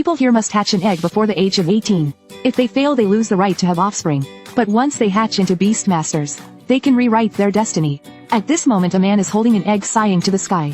People here must hatch an egg before the age of 18. If they fail, they lose the right to have offspring. But once they hatch into beast masters, they can rewrite their destiny. At this moment, a man is holding an egg, sighing to the sky.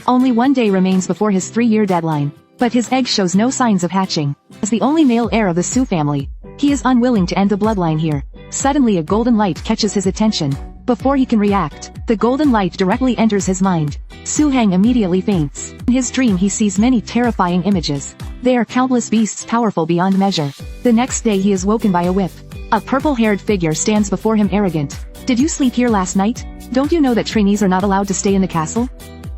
Only one day remains before his 3-year deadline, but his egg shows no signs of hatching. As the only male heir of the Su family, he is unwilling to end the bloodline here. Suddenly a golden light catches his attention. Before he can react, the golden light directly enters his mind. Su Heng immediately faints. In his dream he sees many terrifying images. They are countless beasts powerful beyond measure. The next day he is woken by a whip. A purple-haired figure stands before him arrogant. Did you sleep here last night? Don't you know that trainees are not allowed to stay in the castle?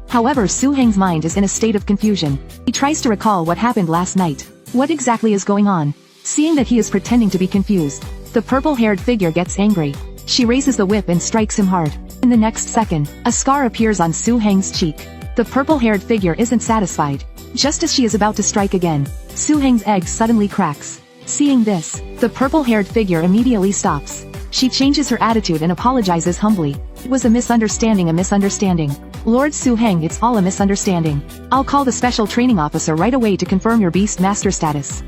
However, Su Heng's mind is in a state of confusion. He tries to recall what happened last night. What exactly is going on? Seeing that he is pretending to be confused, the purple-haired figure gets angry. She raises the whip and strikes him hard. In the next second, a scar appears on Su Heng's cheek. The purple-haired figure isn't satisfied. Just as she is about to strike again, Su Heng's egg suddenly cracks. Seeing this, the purple-haired figure immediately stops. She changes her attitude and apologizes humbly. It was a misunderstanding. Lord Su Heng, it's all a misunderstanding. I'll call the special training officer right away to confirm your beast master status.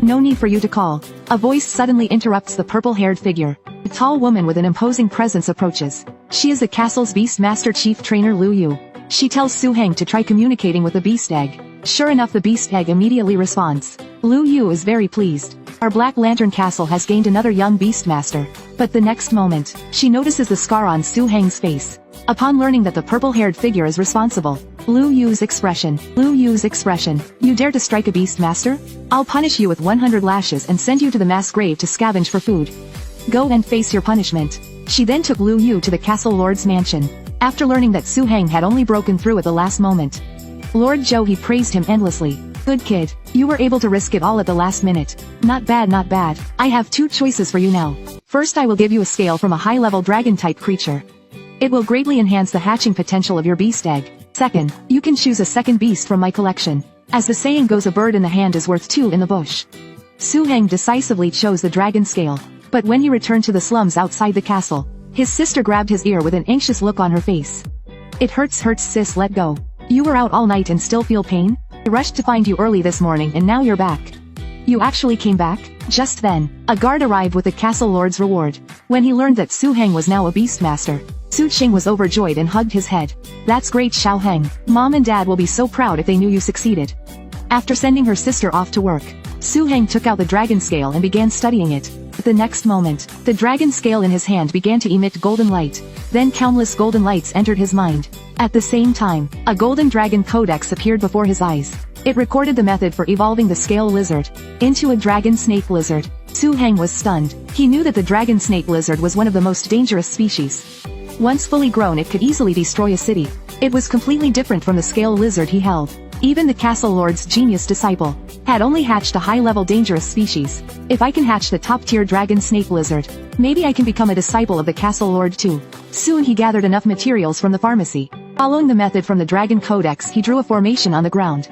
No need for you to call. A voice suddenly interrupts the purple-haired figure. A tall woman with an imposing presence approaches. She is the castle's beast master chief trainer Lu Yu. She tells Su Heng to try communicating with the beast egg. Sure enough, the beast egg immediately responds. Lu Yu is very pleased. Our Black Lantern Castle has gained another young beast master. But the next moment, she notices the scar on Su Heng's face. Upon learning that the purple-haired figure is responsible, Lu Yu's expression. You dare to strike a beast master? I'll punish you with 100 lashes and send you to the mass grave to scavenge for food. Go and face your punishment. She then took Lu Yu to the castle lord's mansion. After learning that Su Heng had only broken through at the last moment, Lord Zhou he praised him endlessly. Good kid, you were able to risk it all at the last minute. Not bad. I have 2 choices for you now. First, I will give you a scale from a high-level dragon-type creature. It will greatly enhance the hatching potential of your beast egg. Second, you can choose a second beast from my collection. As the saying goes, a bird in the hand is worth 2 in the bush. Su Heng decisively chose the dragon scale. But when he returned to the slums outside the castle, his sister grabbed his ear with an anxious look on her face. It hurts sis, let go. You were out all night and still feel pain? I rushed to find you early this morning and now you're back. You actually came back? Just then, a guard arrived with the castle lord's reward. When he learned that Su Heng was now a beast master, Su Qing was overjoyed and hugged his head. That's great, Xiao Heng. Mom and Dad will be so proud if they knew you succeeded. After sending her sister off to work, Su Heng took out the dragon scale and began studying it. At the next moment, the dragon scale in his hand began to emit golden light. Then countless golden lights entered his mind. At the same time, a golden dragon codex appeared before his eyes. It recorded the method for evolving the scale lizard into a dragon snake lizard. Su Heng was stunned. He knew that the dragon snake lizard was one of the most dangerous species. Once fully grown, it could easily destroy a city. It was completely different from the scale lizard he held. Even the castle lord's genius disciple had only hatched a high-level dangerous species. If I can hatch the top-tier dragon snake lizard, maybe I can become a disciple of the castle lord too. Soon he gathered enough materials from the pharmacy. Following the method from the dragon codex, he drew a formation on the ground.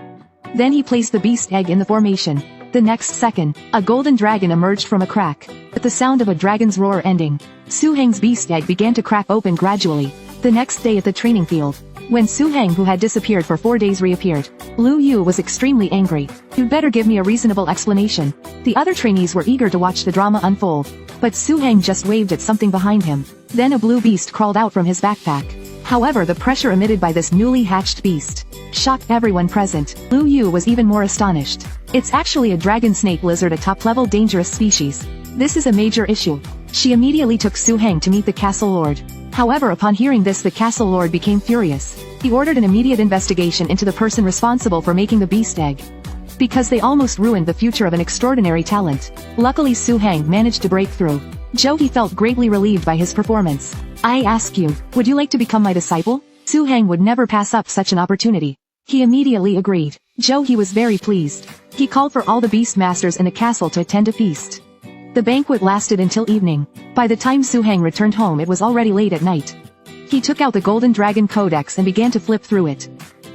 Then he placed the beast egg in the formation. The next second, a golden dragon emerged from a crack. At the sound of a dragon's roar ending, Su Heng's beast egg began to crack open gradually. The next day at the training field, when Su Heng, who had disappeared for 4 days, reappeared, Lu Yu was extremely angry. You'd better give me a reasonable explanation. The other trainees were eager to watch the drama unfold, but Su Heng just waved at something behind him. Then a blue beast crawled out from his backpack. However, the pressure emitted by this newly hatched beast shocked everyone present. Lu Yu was even more astonished. It's actually a dragon snake lizard, a top-level dangerous species. This is a major issue. She immediately took Su Heng to meet the castle lord. However, upon hearing this, the castle lord became furious. He ordered an immediate investigation into the person responsible for making the beast egg, because they almost ruined the future of an extraordinary talent. Luckily, Su Heng managed to break through. Zhou he felt greatly relieved by his performance. I ask you, would you like to become my disciple? Su Heng would never pass up such an opportunity. He immediately agreed. Zhou he was very pleased. He called for all the beast masters in the castle to attend a feast. The banquet lasted until evening. By the time Su Heng returned home, it was already late at night. He took out the Golden Dragon Codex and began to flip through it.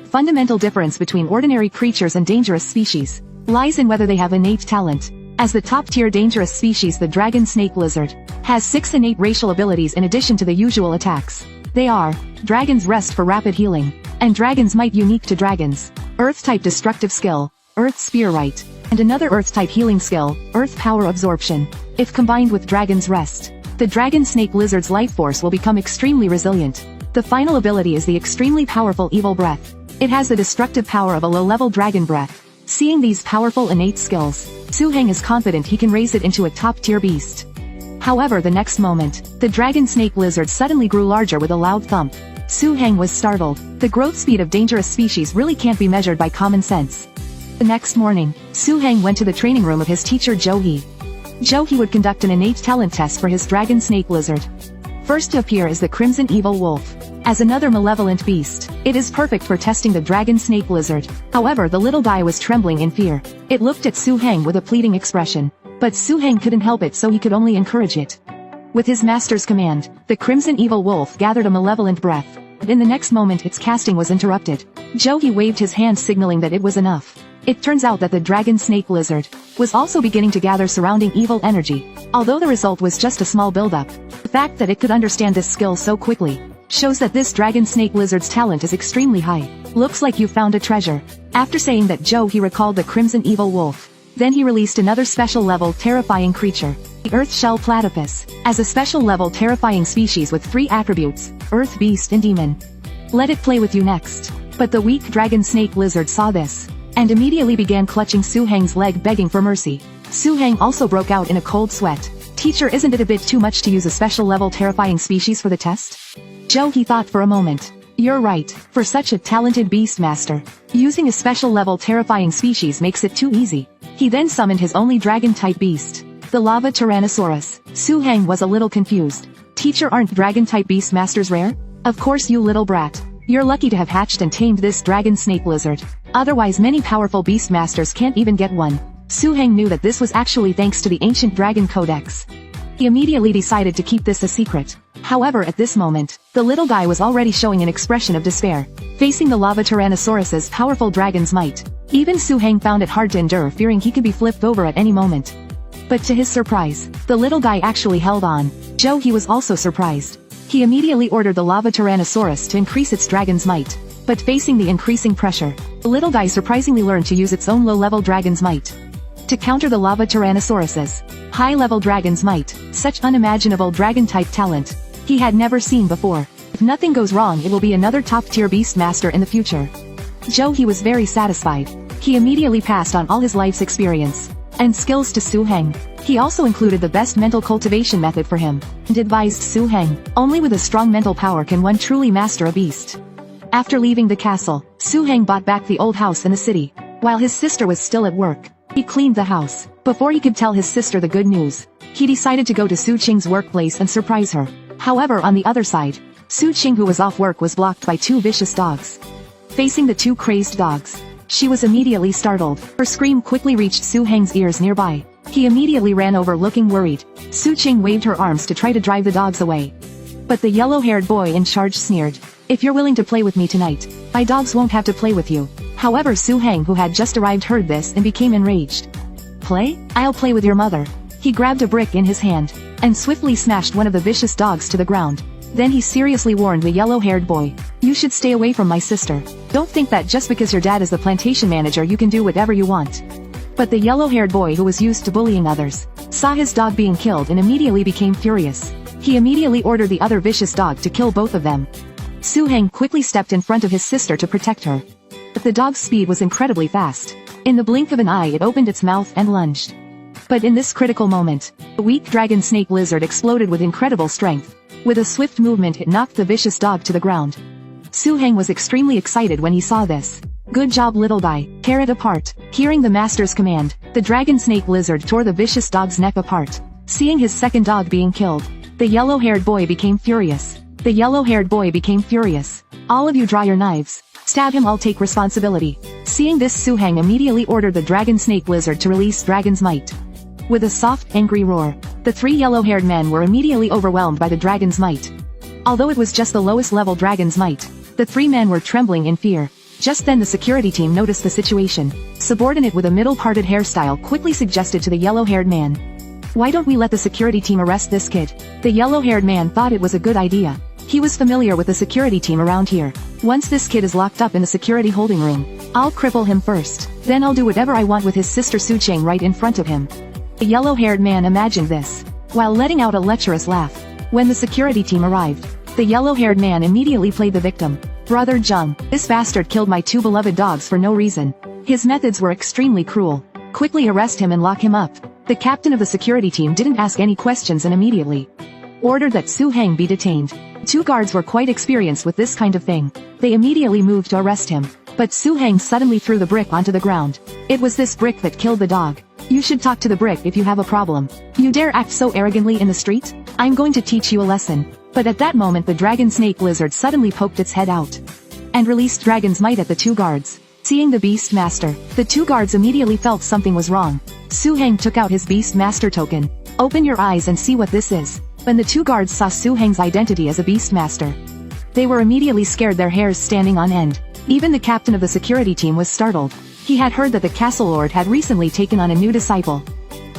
Fundamental difference between ordinary creatures and dangerous species lies in whether they have innate talent. As the top-tier dangerous species, the dragon snake lizard has 6 innate racial abilities in addition to the usual attacks. They are Dragon's Rest for rapid healing, and Dragon's Might unique to dragons, Earth-type destructive skill, Earth Spear Right, and another Earth-type healing skill, Earth Power Absorption. If combined with Dragon's Rest, the Dragon Snake Lizard's life force will become extremely resilient. The final ability is the extremely powerful Evil Breath. It has the destructive power of a low-level dragon breath. Seeing these powerful innate skills, Su-Heng is confident he can raise it into a top-tier beast. However, the next moment, the Dragon Snake Lizard suddenly grew larger with a loud thump. Su-Heng was startled. The growth speed of dangerous species really can't be measured by common sense. The next morning, Su-Heng went to the training room of his teacher Zhou-He. Zhou-He would conduct an innate talent test for his Dragon Snake Lizard. First to appear is the Crimson Evil Wolf. As another malevolent beast, it is perfect for testing the Dragon Snake Lizard. However, the little guy was trembling in fear. It looked at Su-Heng with a pleading expression. But Su-Heng couldn't help it, so he could only encourage it. With his master's command, the Crimson Evil Wolf gathered a malevolent breath. In the next moment its casting was interrupted. Zhou-He waved his hand signaling that it was enough. It turns out that the Dragon Snake Lizard was also beginning to gather surrounding evil energy. Although the result was just a small buildup, the fact that it could understand this skill so quickly shows that this Dragon Snake Lizard's talent is extremely high. Looks like you found a treasure. After saying that, Zhou-He recalled the Crimson Evil Wolf. Then he released another special level terrifying creature, the Earth Shell Platypus, as a special level terrifying species with 3 attributes, Earth Beast and Demon. Let it play with you next. But the weak Dragon Snake Lizard saw this, and immediately began clutching Su-Heng's leg begging for mercy. Su-Heng also broke out in a cold sweat. Teacher, isn't it a bit too much to use a special level terrifying species for the test? Zhou-He thought for a moment. You're right, for such a talented beast master, using a special level terrifying species makes it too easy. He then summoned his only dragon-type beast, the Lava Tyrannosaurus. Su-Heng was a little confused. Teacher, aren't dragon-type beast masters rare? Of course, you little brat. You're lucky to have hatched and tamed this Dragon Snake Lizard. Otherwise many powerful beast masters can't even get one. Su-Heng knew that this was actually thanks to the ancient Dragon Codex. He immediately decided to keep this a secret. However, at this moment, the little guy was already showing an expression of despair, facing the Lava Tyrannosaurus's powerful dragon's might. Even Su-Heng found it hard to endure, fearing he could be flipped over at any moment. But to his surprise, the little guy actually held on. Zhou-He was also surprised. He immediately ordered the Lava Tyrannosaurus to increase its dragon's might. But facing the increasing pressure, the little guy surprisingly learned to use its own low-level dragon's might to counter the Lava Tyrannosaurus's high-level dragon's might. Such unimaginable dragon-type talent he had never seen before. If nothing goes wrong, it will be another top-tier beast master in the future. Zhou-He was very satisfied. He immediately passed on all his life's experience and skills to Su-Heng. He also included the best mental cultivation method for him, and advised Su-Heng, only with a strong mental power can one truly master a beast. After leaving the castle, Su-Heng bought back the old house in the city. While his sister was still at work, he cleaned the house. Before he could tell his sister the good news, he decided to go to Su Qing's workplace and surprise her. However, on the other side, Su Qing, who was off work, was blocked by 2 vicious dogs. Facing the 2 crazed dogs, she was immediately startled. Her scream quickly reached Su-Heng's ears nearby. He immediately ran over looking worried. Su Qing waved her arms to try to drive the dogs away. But the yellow-haired boy in charge sneered, "If you're willing to play with me tonight, my dogs won't have to play with you." However, Su-Heng, who had just arrived, heard this and became enraged. "Play? I'll play with your mother." He grabbed a brick in his hand and swiftly smashed one of the vicious dogs to the ground. Then he seriously warned the yellow-haired boy, "You should stay away from my sister. Don't think that just because your dad is the plantation manager you can do whatever you want." But the yellow-haired boy, who was used to bullying others, saw his dog being killed and immediately became furious. He immediately ordered the other vicious dog to kill both of them. Su-Heng quickly stepped in front of his sister to protect her. But the dog's speed was incredibly fast. In the blink of an eye it opened its mouth and lunged. But in this critical moment, the weak Dragon Snake Lizard exploded with incredible strength. With a swift movement it knocked the vicious dog to the ground. Su-Heng was extremely excited when he saw this. "Good job, little guy. Tear it apart." Hearing the master's command, the Dragon Snake Lizard tore the vicious dog's neck apart. Seeing his second dog being killed, the yellow-haired boy became furious. The yellow-haired boy became furious. "All of you draw your knives. Stab him, I'll take responsibility." Seeing this, Su-Heng immediately ordered the Dragon Snake Lizard to release Dragon's Might. With a soft, angry roar, the 3 yellow-haired men were immediately overwhelmed by the Dragon's Might. Although it was just the lowest level Dragon's Might, the 3 men were trembling in fear. Just then the security team noticed the situation. Subordinate with a middle-parted hairstyle quickly suggested to the yellow-haired man, "Why don't we let the security team arrest this kid?" The yellow-haired man thought it was a good idea. He was familiar with the security team around here. Once this kid is locked up in the security holding room, I'll cripple him first. Then I'll do whatever I want with his sister Su Ching right in front of him. The yellow-haired man imagined this, while letting out a lecherous laugh. When the security team arrived, the yellow-haired man immediately played the victim. Brother Zheng, this bastard killed my two beloved dogs for no reason. His methods were extremely cruel. Quickly arrest him and lock him up. The captain of the security team didn't ask any questions and immediately ordered that Su Heng be detained. Two guards were quite experienced with this kind of thing. They immediately moved to arrest him. But Su Heng suddenly threw the brick onto the ground. It was this brick that killed the dog. You should talk to the brick if you have a problem. You dare act so arrogantly in the street? I'm going to teach you a lesson. But at that moment the dragon snake lizard suddenly poked its head out and released dragon's might at the two guards. Seeing the beast master, the two guards immediately felt something was wrong. Su Heng took out his beast master token. Open your eyes and see what this is. When the two guards saw Su Heng's identity as a beast master, they were immediately scared, their hairs standing on end. Even the captain of the security team was startled. He had heard that the castle lord had recently taken on a new disciple.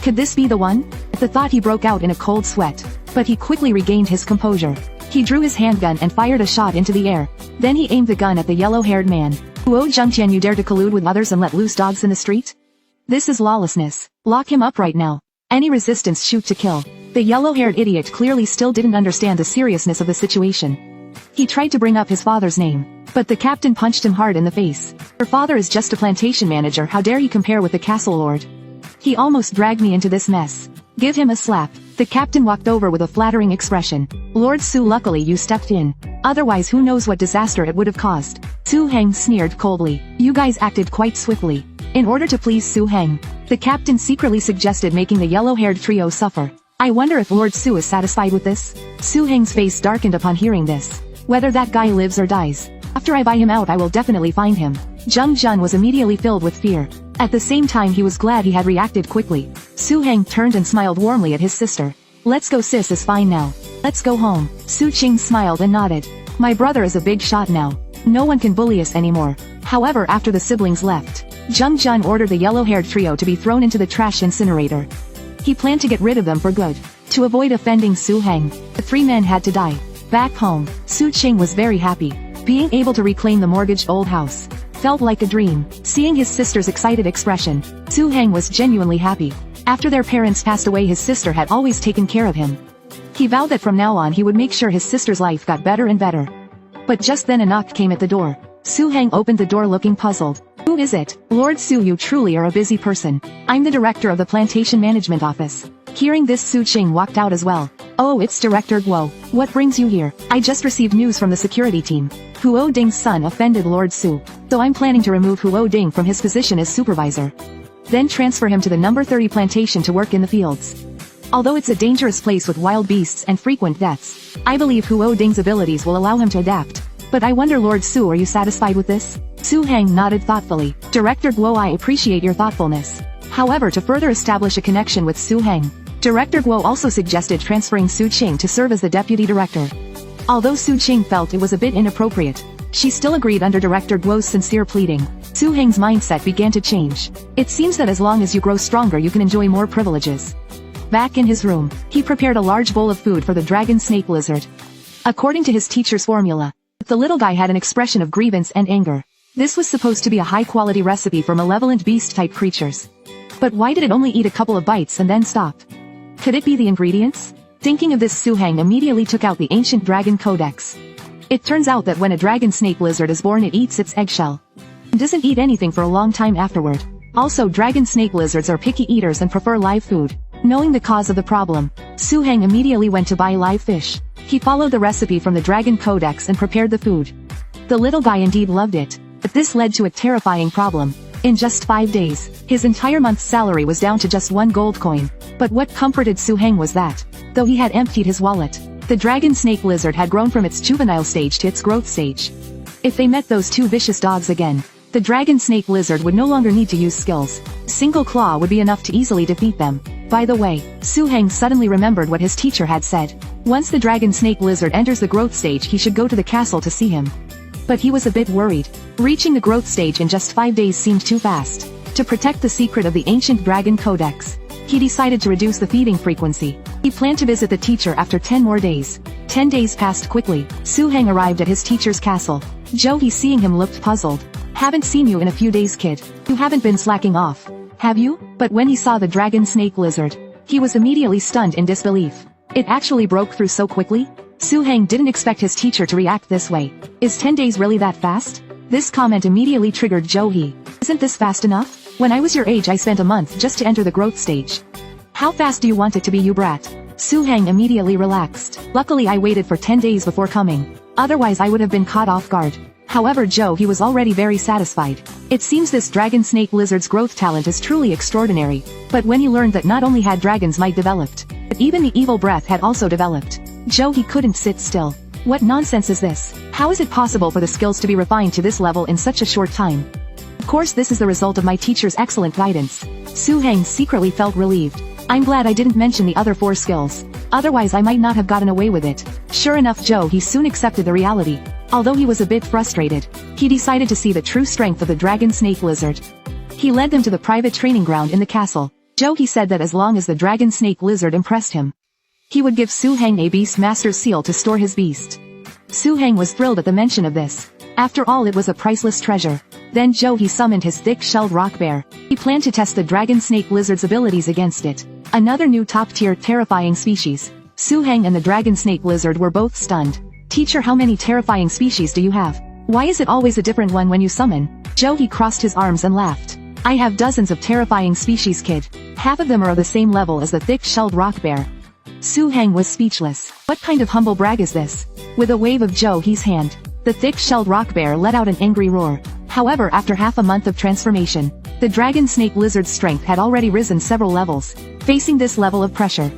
Could this be the one? At the thought he broke out in a cold sweat. But he quickly regained his composure. He drew his handgun and fired a shot into the air. Then he aimed the gun at the yellow-haired man. Huo Zhengtian, you dare to collude with others and let loose dogs in the street? This is lawlessness. Lock him up right now. Any resistance, shoot to kill. The yellow-haired idiot clearly still didn't understand the seriousness of the situation. He tried to bring up his father's name, but the captain punched him hard in the face. Your father is just a plantation manager, how dare he compare with the castle lord? He almost dragged me into this mess. Give him a slap. The captain walked over with a flattering expression. Lord Su, luckily you stepped in. Otherwise who knows what disaster it would have caused. Su Heng sneered coldly. You guys acted quite swiftly. In order to please Su Heng, the captain secretly suggested making the yellow-haired trio suffer. I wonder if Lord Su is satisfied with this? Su Heng's face darkened upon hearing this. Whether that guy lives or dies, after I buy him out I will definitely find him. Zheng Jun was immediately filled with fear. At the same time he was glad he had reacted quickly. Su Heng turned and smiled warmly at his sister. Let's go, sis is fine now. Let's go home. Su Qing smiled and nodded. My brother is a big shot now. No one can bully us anymore. However, after the siblings left, Zheng Jun ordered the yellow-haired trio to be thrown into the trash incinerator. He planned to get rid of them for good. To avoid offending Su Heng, the three men had to die. Back home, Su Qing was very happy. Being able to reclaim the mortgaged old house felt like a dream. Seeing his sister's excited expression, Su Heng was genuinely happy. After their parents passed away, his sister had always taken care of him. He vowed that from now on he would make sure his sister's life got better and better. But just then a knock came at the door. Su Heng opened the door looking puzzled. Who is it? Lord Su, you truly are a busy person. I'm the director of the plantation management office. Hearing this, Su Qing walked out as well. Oh, it's Director Guo. What brings you here? I just received news from the security team. Huo Ding's son offended Lord Su, so I'm planning to remove Huo Ding from his position as supervisor. Then transfer him to the number 30 plantation to work in the fields. Although it's a dangerous place with wild beasts and frequent deaths, I believe Huo Ding's abilities will allow him to adapt. But I wonder, Lord Su, are you satisfied with this? Su Heng nodded thoughtfully. Director Guo, I appreciate your thoughtfulness. However, to further establish a connection with Su Heng, Director Guo also suggested transferring Su Qing to serve as the deputy director. Although Su Qing felt it was a bit inappropriate, she still agreed under Director Guo's sincere pleading. Su Heng's mindset began to change. It seems that as long as you grow stronger you can enjoy more privileges. Back in his room, he prepared a large bowl of food for the dragon snake lizard. According to his teacher's formula, the little guy had an expression of grievance and anger. This was supposed to be a high-quality recipe for malevolent beast-type creatures. But why did it only eat a couple of bites and then stop? Could it be the ingredients? Thinking of this, Su Heng immediately took out the ancient dragon codex. It turns out that when a dragon snake lizard is born it eats its eggshell. It doesn't eat anything for a long time afterward. Also, dragon snake lizards are picky eaters and prefer live food. Knowing the cause of the problem, Su Heng immediately went to buy live fish. He followed the recipe from the Dragon Codex and prepared the food. The little guy indeed loved it, but this led to a terrifying problem. In just 5 days, his entire month's salary was down to just 1 gold coin. But what comforted Su Heng was that, though he had emptied his wallet, the dragon snake lizard had grown from its juvenile stage to its growth stage. If they met those two vicious dogs again, the dragon snake lizard would no longer need to use skills. A single claw would be enough to easily defeat them. By the way, Su Heng suddenly remembered what his teacher had said. Once the dragon snake lizard enters the growth stage he should go to the castle to see him. But he was a bit worried. Reaching the growth stage in just 5 days seemed too fast. To protect the secret of the ancient dragon codex, He decided to reduce the feeding frequency. He planned to visit the teacher after 10 more days. 10 days passed quickly. Su-heng arrived at his teacher's castle. Jo-hee, seeing him, looked puzzled. Haven't seen you in a few days, kid. You haven't been slacking off, have you? But when he saw the dragon snake lizard, he was immediately stunned in disbelief. It actually broke through so quickly? Su-heng didn't expect his teacher to react this way. Is 10 days really that fast? This comment immediately triggered Jo-hee. Isn't this fast enough? When I was your age, I spent a month just to enter the growth stage. How fast do you want it to be, you brat? Su-heng immediately relaxed. Luckily I waited for 10 days before coming. Otherwise I would have been caught off guard. However, Jo-hee was already very satisfied. It seems this dragon snake lizard's growth talent is truly extraordinary. But when he learned that not only had dragon's might developed, but even the evil breath had also developed, Jo-hee couldn't sit still. What nonsense is this? How is it possible for the skills to be refined to this level in such a short time? Of course, this is the result of my teacher's excellent guidance. Su-heng secretly felt relieved. I'm glad I didn't mention the other 4 skills. Otherwise I might not have gotten away with it. Sure enough, Jo-hee soon accepted the reality. Although he was a bit frustrated, he decided to see the true strength of the dragon snake lizard. He led them to the private training ground in the castle. Jo-hee said that as long as the dragon snake lizard impressed him, he would give Su-heng a beast master's seal to store his beast. Su-heng was thrilled at the mention of this. After all, it was a priceless treasure. Then Jo-hee summoned his thick-shelled rock bear. He planned to test the dragon snake lizard's abilities against it. Another new top-tier terrifying species. Su-heng and the dragon snake lizard were both stunned. Teacher, how many terrifying species do you have? Why is it always a different one when you summon? Jo-hee crossed his arms and laughed. I have dozens of terrifying species, kid. Half of them are of the same level as the thick-shelled rock bear. Su-heng was speechless. What kind of humble brag is this? With a wave of Jo-hee's hand, the thick-shelled rock bear let out an angry roar. However, after half a month of transformation, the dragon snake lizard's strength had already risen several levels. Facing this level of pressure,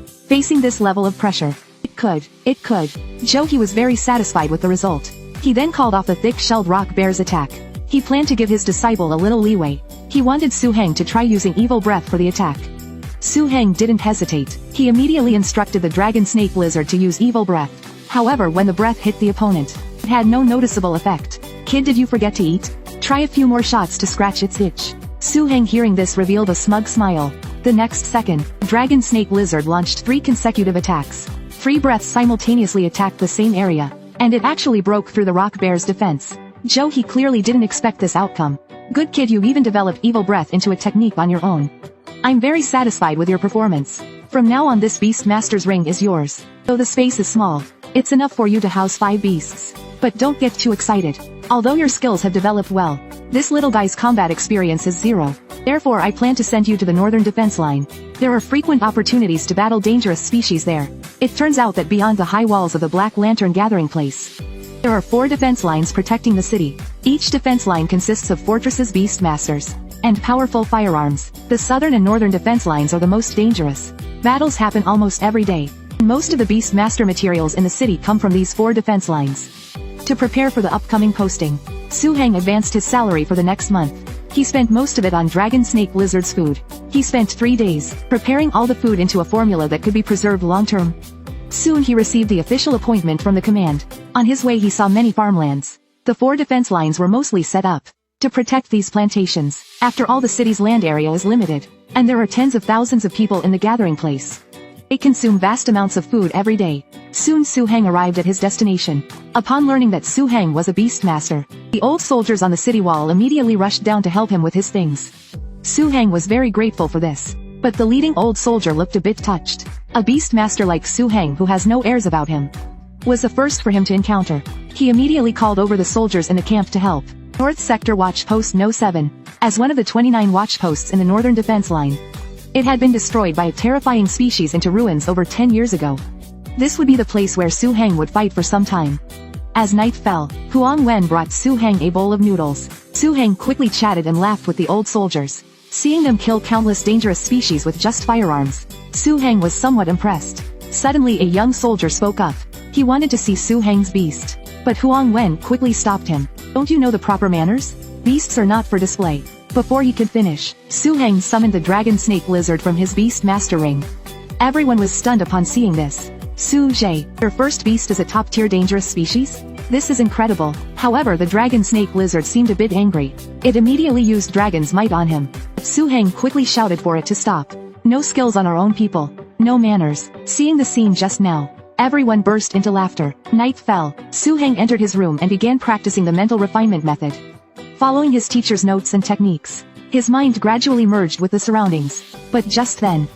it could. Jo-hee was very satisfied with the result. He then called off the thick-shelled rock bear's attack. He planned to give his disciple a little leeway. He wanted Su-heng to try using evil breath for the attack. Su-heng didn't hesitate. He immediately instructed the dragon snake lizard to use evil breath. However, when the breath hit the opponent, it had no noticeable effect. Kid, did you forget to eat? Try a few more shots to scratch its itch. Su-heng, hearing this, revealed a smug smile. The next second, dragon snake lizard launched 3 consecutive attacks. 3 breaths simultaneously attacked the same area, and it actually broke through the rock bear's defense. Jo-hee clearly didn't expect this outcome. Good kid, you even developed evil breath into a technique on your own. I'm very satisfied with your performance. From now on, this beast master's ring is yours. Though the space is small, it's enough for you to house 5 beasts. But don't get too excited. Although your skills have developed well, this little guy's combat experience is 0. Therefore I plan to send you to the northern defense line. There are frequent opportunities to battle dangerous species there. It turns out that beyond the high walls of the Black Lantern gathering place, there are 4 defense lines protecting the city. Each defense line consists of fortresses, beast masters, and powerful firearms. The southern and northern defense lines are the most dangerous. Battles happen almost every day. Most of the beast master materials in the city come from these 4 defense lines. To prepare for the upcoming posting, Su-heng advanced his salary for the next month. He spent most of it on dragon snake lizard's food. He spent 3 days preparing all the food into a formula that could be preserved long-term. Soon he received the official appointment from the command. On his way he saw many farmlands. The 4 defense lines were mostly set up to protect these plantations. After all, the city's land area is limited, and there are tens of thousands of people in the gathering place. They consume vast amounts of food every day. Soon Su-heng arrived at his destination. Upon learning that Su-heng was a beast master, the old soldiers on the city wall immediately rushed down to help him with his things. Su-heng was very grateful for this, but the leading old soldier looked a bit touched. A beast master like Su-heng, who has no airs about him, was the first for him to encounter. He immediately called over the soldiers in the camp to help. North Sector Watch Post No. 7, as one of the 29 watch posts in the northern defense line. It had been destroyed by a terrifying species into ruins over 10 years ago. This would be the place where Su-heng would fight for some time. As night fell, Huang Wen brought Su-heng a bowl of noodles. Su-heng quickly chatted and laughed with the old soldiers. Seeing them kill countless dangerous species with just firearms, Su-heng was somewhat impressed. Suddenly a young soldier spoke up. He wanted to see Su-heng's beast, but Huang Wen quickly stopped him. Don't you know the proper manners? Beasts are not for display. Before he could finish, Su-heng summoned the dragon snake lizard from his beast master ring. Everyone was stunned upon seeing this. Su-jie, your first beast is a top-tier dangerous species? This is incredible. However, the dragon snake lizard seemed a bit angry. It immediately used dragon's might on him. Su-heng quickly shouted for it to stop. No skills on our own people. No manners. Seeing the scene just now, everyone burst into laughter. Night fell. Su-heng entered his room and began practicing the mental refinement method. Following his teacher's notes and techniques, his mind gradually merged with the surroundings. But just then,